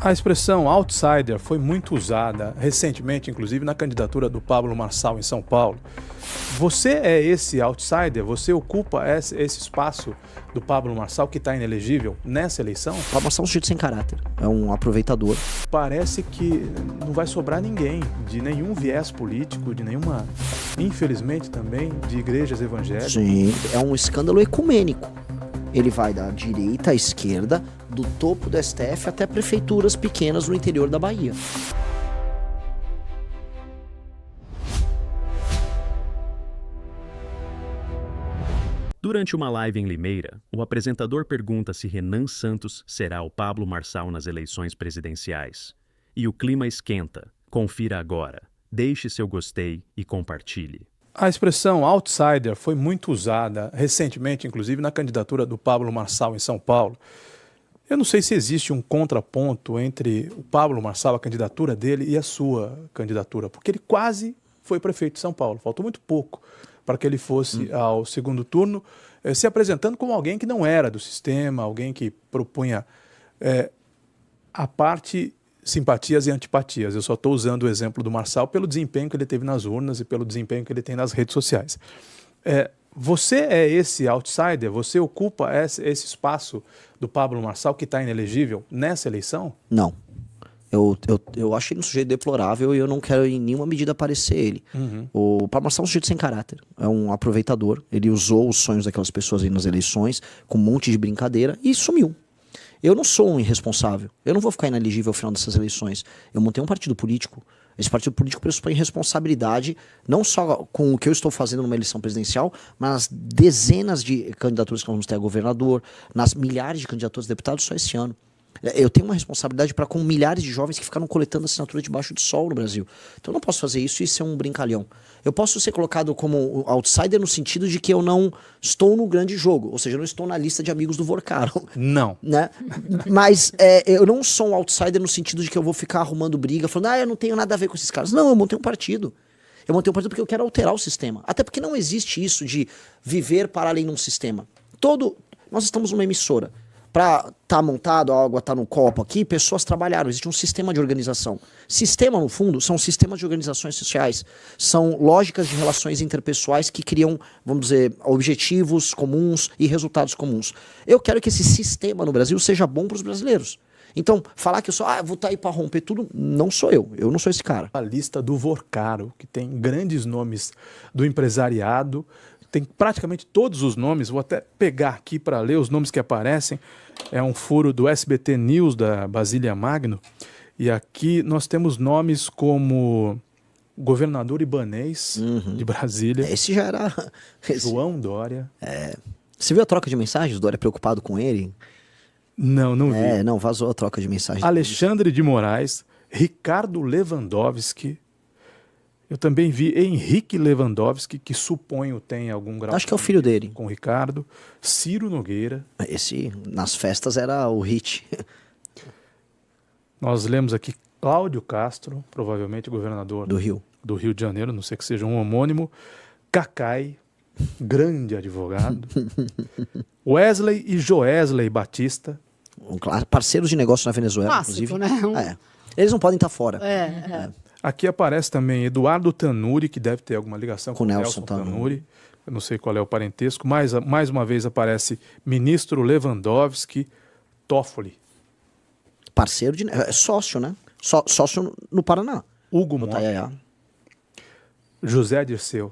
A expressão outsider foi muito usada recentemente, inclusive na candidatura do Pablo Marçal em São Paulo. Você é esse outsider? Você ocupa esse espaço do Pablo Marçal que está inelegível nessa eleição? O Pablo Marçal é um sujeito sem caráter, é um aproveitador. Parece que não vai sobrar ninguém de nenhum viés político, de nenhuma, infelizmente também, de igrejas evangélicas. Sim, é um escândalo ecumênico. Ele vai da direita à esquerda, do topo do STF até prefeituras pequenas no interior da Bahia. Durante uma live em Limeira, o apresentador pergunta se Renan Santos será o Pablo Marçal nas eleições presidenciais. E o clima esquenta. Confira agora. Deixe seu gostei e compartilhe. A expressão outsider foi muito usada recentemente, inclusive na candidatura do Pablo Marçal em São Paulo. Eu não sei se existe um contraponto entre o Pablo Marçal, a candidatura dele, e a sua candidatura, porque ele quase foi prefeito de São Paulo. Faltou muito pouco para que ele fosse ao segundo turno, se apresentando como alguém que não era do sistema, alguém que propunha a parte simpatias e antipatias. Eu só estou usando o exemplo do Marçal pelo desempenho que ele teve nas urnas e pelo desempenho que ele tem nas redes sociais. Você é esse outsider? Você ocupa esse espaço do Pablo Marçal que está inelegível nessa eleição? Não. Eu acho ele um sujeito deplorável e eu não quero em nenhuma medida parecer ele. O Pablo Marçal é um sujeito sem caráter, é um aproveitador. Ele usou os sonhos daquelas pessoas aí nas eleições com um monte de brincadeira e sumiu. Eu não sou um irresponsável. Eu não vou ficar inelegível ao final dessas eleições. Eu montei um partido político. Esse partido político pressupõe responsabilidade, não só com o que eu estou fazendo numa eleição presidencial, mas nas dezenas de candidaturas que nós vamos ter a governador, nas milhares de candidaturas a deputados só esse ano. Eu tenho uma responsabilidade para com milhares de jovens que ficaram coletando assinatura debaixo do sol no Brasil. Então eu não posso fazer isso e ser um brincalhão. Eu posso ser colocado como outsider no sentido de que eu não estou no grande jogo, ou seja, eu não estou na lista de amigos do Vorcaro. Não. Né? Mas eu não sou um outsider no sentido de que eu vou ficar arrumando briga, falando, eu não tenho nada a ver com esses caras. Não, eu montei um partido. Eu montei um partido porque eu quero alterar o sistema. Até porque não existe isso de viver para além de um sistema. Nós estamos numa emissora. Para estar montado, a água está no copo aqui, pessoas trabalharam, existe um sistema de organização. Sistema, no fundo, são sistemas de organizações sociais, são lógicas de relações interpessoais que criam, vamos dizer, objetivos comuns e resultados comuns. Eu quero que esse sistema no Brasil seja bom para os brasileiros. Então, falar que eu sou, vou estar aí para romper tudo, não sou eu não sou esse cara. A lista do Vorcaro, que tem grandes nomes do empresariado, tem praticamente todos os nomes, vou até pegar aqui para ler os nomes que aparecem. É um furo do SBT News, da Basília Magno. E aqui nós temos nomes como governador Ibanez, de Brasília. Esse já era... João Dória. Você viu a troca de mensagens? O Dória preocupado com ele? Não vi. Não, vazou a troca de mensagens. Alexandre de Moraes, Ricardo Lewandowski. Eu também vi Henrique Lewandowski, que suponho tem algum grau... Acho que é o filho dele. Com o Ricardo. Ciro Nogueira. Esse, nas festas, era o hit. Nós lemos aqui Cláudio Castro, provavelmente governador do Rio de Janeiro, não sei que seja um homônimo. Cacai, grande advogado. Wesley e Joesley Batista. Parceiros de negócio na Venezuela, clássico, inclusive. Né? Eles não podem estar fora. Aqui aparece também Eduardo Tanuri, que deve ter alguma ligação com Nelson Tanuri. Eu não sei qual é o parentesco. Mais uma vez aparece ministro Lewandowski, Toffoli. Parceiro de... sócio, né? Sócio no Paraná. Hugo Mota. José Dirceu.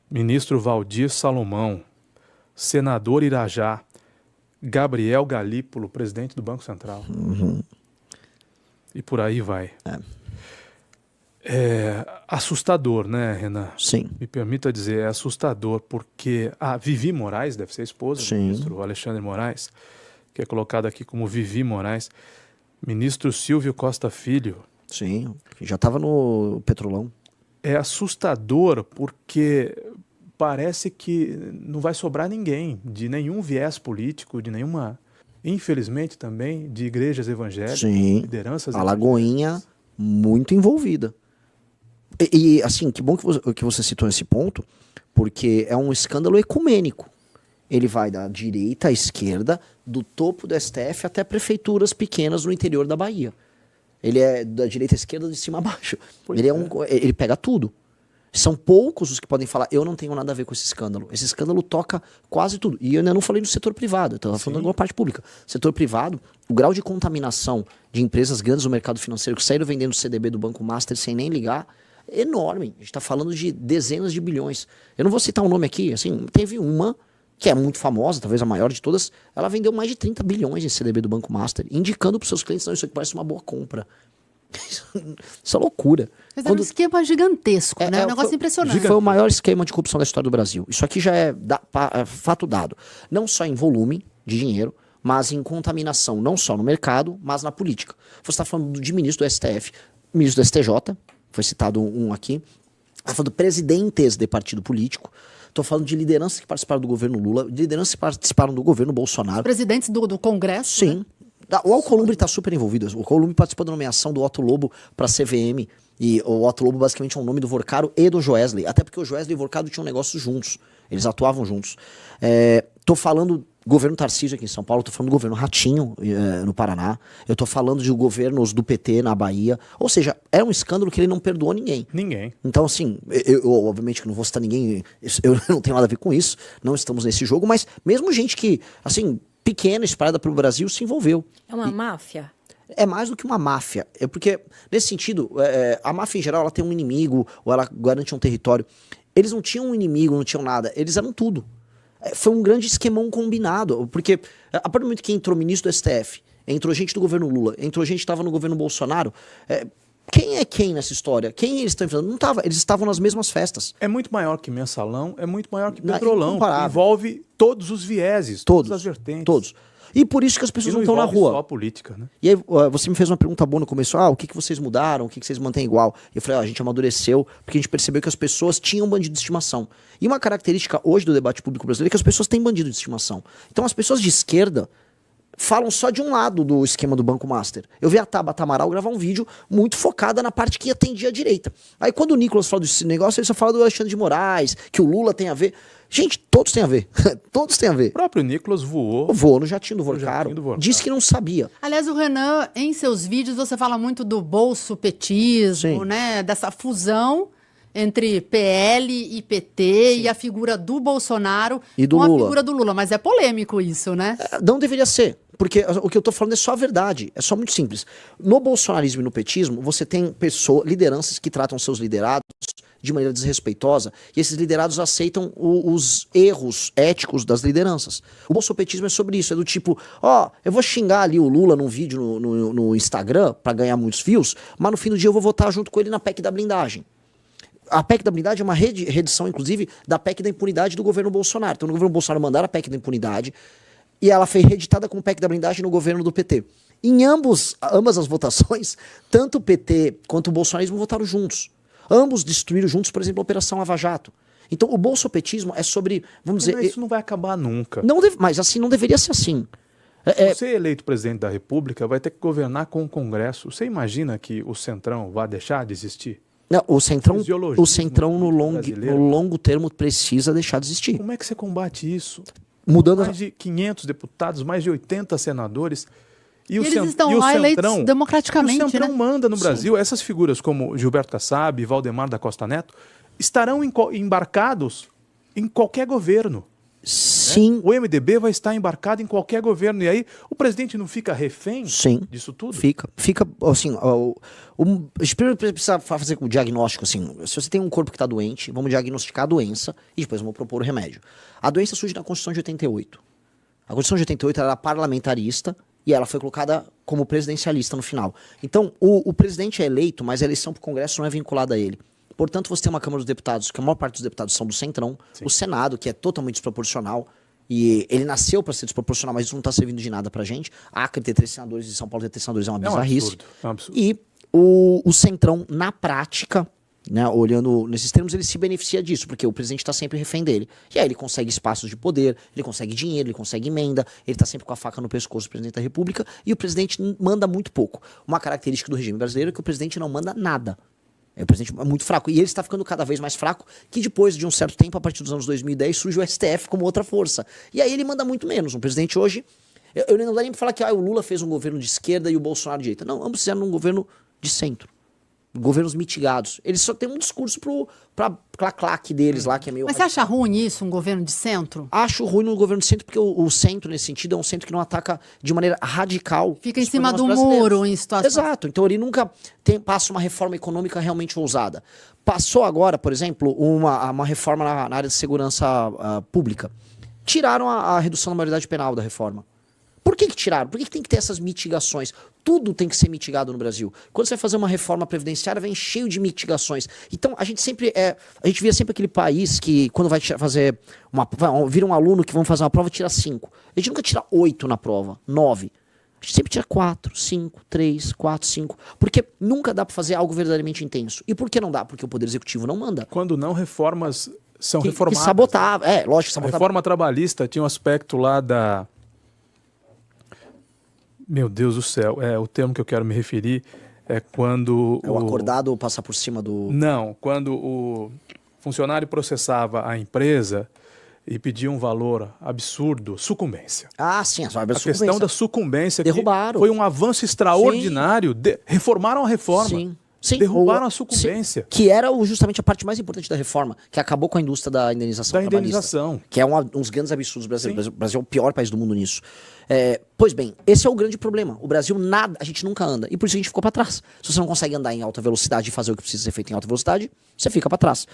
Ministro Valdir Salomão. Senador Irajá. Gabriel Galípolo, presidente do Banco Central. E por aí vai. É assustador, né, Renan? Sim. Me permita dizer, é assustador, porque a Vivi Moraes, deve ser a esposa do ministro Alexandre Moraes, que é colocado aqui como Vivi Moraes, ministro Silvio Costa Filho. Sim, já estava no Petrolão. É assustador porque parece que não vai sobrar ninguém, de nenhum viés político, de nenhuma... Infelizmente também, de igrejas evangélicas, lideranças a Lagoinha muito envolvida. E assim, que bom que você citou esse ponto, porque é um escândalo ecumênico. Ele vai da direita à esquerda, do topo do STF até prefeituras pequenas no interior da Bahia. Ele é da direita à esquerda, de cima a baixo. Ele pega tudo. São poucos os que podem falar, eu não tenho nada a ver com esse escândalo. Esse escândalo toca quase tudo. E eu ainda não falei do setor privado, eu estava falando da parte pública. Setor privado, o grau de contaminação de empresas grandes no mercado financeiro que saíram vendendo CDB do Banco Master sem nem ligar, é enorme. A gente está falando de dezenas de bilhões. Eu não vou citar um nome aqui, assim, teve uma que é muito famosa, talvez a maior de todas, ela vendeu mais de 30 bilhões em CDB do Banco Master, indicando para os seus clientes, não, isso aqui parece uma boa compra. Isso é loucura. Mas era um esquema gigantesco, né? Um negócio impressionante. Foi o maior esquema de corrupção da história do Brasil. Isso aqui já é fato dado. Não só em volume de dinheiro, mas em contaminação, não só no mercado, mas na política. Você está falando de ministro do STF, ministro do STJ, foi citado um aqui, está falando de presidentes de partido político, estou falando de lideranças que participaram do governo Lula, de lideranças que participaram do governo Bolsonaro. Os presidentes do Congresso, sim. Né? O Alcolumbre está super envolvido. O Alcolumbre participou da nomeação do Otto Lobo para a CVM. E o Otto Lobo basicamente é um nome do Vorcaro e do Joesley. Até porque o Joesley e o Vorcaro tinham negócios juntos. Eles atuavam juntos. Tô falando governo Tarcísio aqui em São Paulo. Tô falando do governo Ratinho no Paraná. Eu tô falando de governos do PT na Bahia. Ou seja, é um escândalo que ele não perdoou ninguém. Ninguém. Então, assim, eu obviamente que não vou citar ninguém. Eu não tenho nada a ver com isso. Não estamos nesse jogo. Mas mesmo gente que, assim, pequena, espalhada pelo Brasil, se envolveu. É uma máfia? É mais do que uma máfia. É porque, nesse sentido, a máfia em geral, ela tem um inimigo, ou ela garante um território. Eles não tinham um inimigo, não tinham nada. Eles eram tudo. Foi um grande esquemão combinado. Porque, a partir do momento que entrou ministro do STF, entrou gente do governo Lula, entrou gente que estava no governo Bolsonaro, quem é quem nessa história? Quem eles estão enfrentando? Não tava. Eles estavam nas mesmas festas. É muito maior que Mensalão, é muito maior que Petrolão. Incomparável. Envolve todos os vieses, todas as vertentes. Todos. E por isso que as pessoas não estão na rua. Só a política, né? E aí você me fez uma pergunta boa no começo. O que vocês mudaram? O que vocês mantêm igual? E eu falei, a gente amadureceu porque a gente percebeu que as pessoas tinham bandido de estimação. E uma característica hoje do debate público brasileiro é que as pessoas têm bandido de estimação. Então as pessoas de esquerda falam só de um lado do esquema do Banco Master. Eu vi a Tabata Amaral gravar um vídeo muito focada na parte que atendia a direita. Aí quando o Nicolas fala desse negócio, ele só fala do Alexandre de Moraes, que o Lula tem a ver. Gente, todos têm a ver. Todos têm a ver. O próprio Nicolas voou. Voou no jatinho do Vorcaro. Disse que não sabia. Aliás, o Renan, em seus vídeos, você fala muito do bolsopetismo, né? Dessa fusão entre PL e PT e a figura do Bolsonaro e do com Lula. A figura do Lula. Mas é polêmico isso, né? Não deveria ser. Porque o que eu tô falando é só a verdade. É só muito simples. No bolsonarismo e no petismo, você tem lideranças que tratam seus liderados de maneira desrespeitosa, e esses liderados aceitam os erros éticos das lideranças. O bolsopetismo é sobre isso, é do tipo, eu vou xingar ali o Lula num vídeo no Instagram pra ganhar muitos views, mas no fim do dia eu vou votar junto com ele na PEC da blindagem. A PEC da blindagem é uma reedição, inclusive, da PEC da impunidade do governo Bolsonaro. Então, no governo Bolsonaro mandaram a PEC da impunidade e ela foi reeditada com o PEC da blindagem no governo do PT. Em ambas as votações, tanto o PT quanto o bolsonarismo votaram juntos. Ambos destruíram juntos, por exemplo, a Operação Lava Jato. Então, o bolsopetismo é sobre, vamos dizer... Isso não vai acabar nunca. Mas assim, não deveria ser assim. Você eleito presidente da República vai ter que governar com o Congresso. Você imagina que o Centrão vai deixar de existir? Não, o Centrão no longo termo precisa deixar de existir. Como é que você combate isso? Mudando mais de 500 deputados, mais de 80 senadores. E eles estão lá eleitos democraticamente, o Centrão né? manda no Brasil. Essas figuras como Gilberto Kassab e Valdemar da Costa Neto estarão embarcados em qualquer governo. Sim. Né? O MDB vai estar embarcado em qualquer governo. E aí o presidente não fica refém disso tudo? Fica, assim, a gente primeiro precisa fazer o diagnóstico, assim, se você tem um corpo que está doente, vamos diagnosticar a doença e depois vamos propor o remédio. A doença surge na Constituição de 88. A Constituição de 88 era parlamentarista e ela foi colocada como presidencialista no final. Então, o presidente é eleito, mas a eleição para o Congresso não é vinculada a ele. Portanto, você tem uma Câmara dos Deputados, que a maior parte dos deputados são do Centrão, o Senado, que é totalmente desproporcional, e ele nasceu para ser desproporcional, mas isso não está servindo de nada pra gente. A Acre ter 3 senadores e São Paulo ter 3 senadores é uma bizarrice. É um absurdo. E o Centrão, na prática, né, olhando nesses termos, ele se beneficia disso, porque o presidente está sempre refém dele. E aí ele consegue espaços de poder, ele consegue dinheiro, ele consegue emenda, ele está sempre com a faca no pescoço do presidente da República, e o presidente manda muito pouco. Uma característica do regime brasileiro é que o presidente não manda nada. É um presidente muito fraco. E ele está ficando cada vez mais fraco, que depois de um certo tempo, a partir dos anos 2010, surge o STF como outra força. E aí ele manda muito menos. Um presidente hoje... Eu não dá nem pra falar que o Lula fez um governo de esquerda e o Bolsonaro de direita. Não, ambos fizeram um governo de centro. Governos mitigados. Eles só têm um discurso pra claque deles lá, que é meio... Mas você acha ruim isso, um governo de centro? Acho ruim no governo de centro, porque o centro, nesse sentido, é um centro que não ataca de maneira radical. Fica em cima do muro em situação... Exato. Então ele nunca passa uma reforma econômica realmente ousada. Passou agora, por exemplo, uma reforma na área de segurança pública. Tiraram a redução da maioridade penal da reforma. Por que tiraram? Por que tem que ter essas mitigações? Tudo tem que ser mitigado no Brasil. Quando você vai fazer uma reforma previdenciária, vem cheio de mitigações. Então, a gente vira sempre aquele país que, quando vai fazer vira um aluno que vão fazer uma prova, tira 5. A gente nunca tira 8 na prova, 9. A gente sempre tira 4, 5, 3, 4, 5. Porque nunca dá pra fazer algo verdadeiramente intenso. E por que não dá? Porque o Poder Executivo não manda. Quando não, reformas são reformadas. Que sabotava. Lógico, A sabotava. reforma trabalhista tinha um aspecto lá da... Meu Deus do céu, o termo que eu quero me referir é quando... O acordado passar por cima do... Não, quando o funcionário processava a empresa e pedia um valor absurdo, sucumbência. Ah, sim, A questão da sucumbência derrubaram. Foi um avanço extraordinário. Reformaram a reforma. Sim. Sim, derrubaram a sucumbência. Sim, que era justamente a parte mais importante da reforma, que acabou com a indústria da indenização trabalhista, que é um dos grandes absurdos brasileiros. O Brasil é o pior país do mundo nisso. Pois bem, esse é o grande problema. O Brasil, a gente nunca anda. E por isso a gente ficou para trás. Se você não consegue andar em alta velocidade e fazer o que precisa ser feito em alta velocidade, você fica para trás.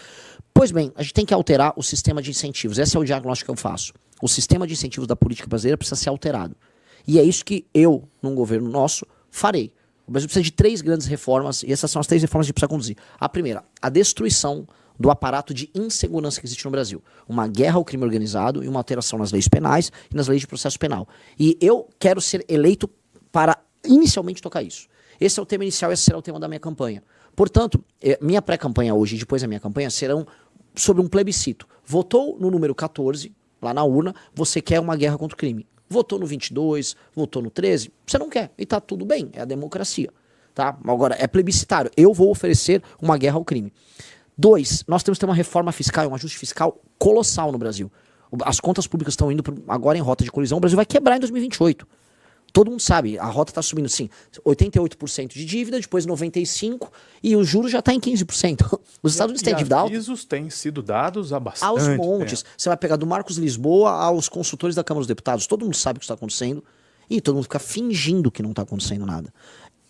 Pois bem, a gente tem que alterar o sistema de incentivos. Esse é o diagnóstico que eu faço. O sistema de incentivos da política brasileira precisa ser alterado. E é isso que eu, num governo nosso, farei. O Brasil precisa de 3 grandes reformas, e essas são as 3 reformas que a gente precisa conduzir. A primeira, a destruição do aparato de insegurança que existe no Brasil. Uma guerra ao crime organizado e uma alteração nas leis penais e nas leis de processo penal. E eu quero ser eleito para inicialmente tocar isso. Esse é o tema inicial, esse será o tema da minha campanha. Portanto, minha pré-campanha hoje e depois a minha campanha serão sobre um plebiscito. Votou no número 14, lá na urna, você quer uma guerra contra o crime. Votou no 22, votou no 13, você não quer. E tá tudo bem, é a democracia. Tá? Agora, é plebiscitário. Eu vou oferecer uma guerra ao crime. 2, nós temos que ter uma reforma fiscal, um ajuste fiscal colossal no Brasil. As contas públicas estão indo agora em rota de colisão. O Brasil vai quebrar em 2028. Todo mundo sabe, a rota está subindo, sim, 88% de dívida, depois 95%, e o juro já está em 15%. Os Estados Unidos têm dívida alta. Os avisos têm sido dados há bastante aos montes. tempo. Você vai pegar do Marcos Lisboa aos consultores da Câmara dos Deputados. Todo mundo sabe o que está acontecendo e todo mundo fica fingindo que não está acontecendo nada.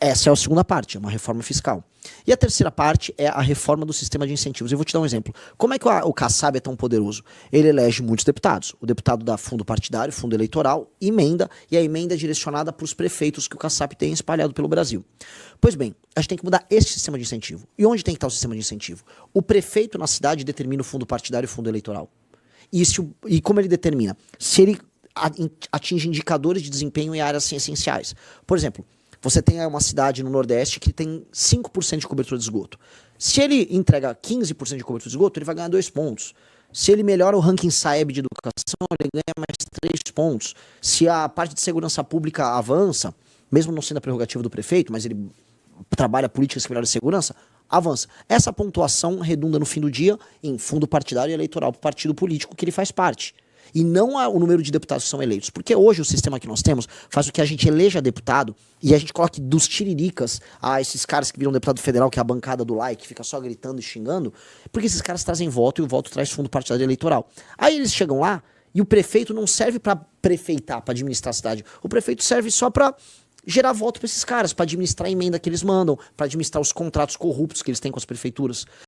Essa é a segunda parte, é uma reforma fiscal. E a terceira parte é a reforma do sistema de incentivos. Eu vou te dar um exemplo. Como é que o Kassab é tão poderoso? Ele elege muitos deputados. O deputado dá fundo partidário, fundo eleitoral, emenda, e a emenda é direcionada para os prefeitos que o Kassab tem espalhado pelo Brasil. Pois bem, a gente tem que mudar esse sistema de incentivo. E onde tem que estar o sistema de incentivo? O prefeito na cidade determina o fundo partidário e o fundo eleitoral. E como ele determina? Se ele atinge indicadores de desempenho em áreas essenciais. Por exemplo, você tem uma cidade no Nordeste que tem 5% de cobertura de esgoto. Se ele entrega 15% de cobertura de esgoto, ele vai ganhar 2 pontos. Se ele melhora o ranking Saeb de educação, ele ganha mais 3 pontos. Se a parte de segurança pública avança, mesmo não sendo a prerrogativa do prefeito, mas ele trabalha políticas que melhoram a segurança, avança. Essa pontuação redunda no fim do dia em fundo partidário e eleitoral para o partido político que ele faz parte. E não o número de deputados que são eleitos. Porque hoje o sistema que nós temos faz com que a gente eleja deputado e a gente coloque dos tiriricas a esses caras que viram deputado federal, que é a bancada do like, fica só gritando e xingando, porque esses caras trazem voto e o voto traz fundo partidário eleitoral. Aí eles chegam lá e o prefeito não serve para prefeitar, para administrar a cidade. O prefeito serve só para gerar voto para esses caras, para administrar a emenda que eles mandam, para administrar os contratos corruptos que eles têm com as prefeituras.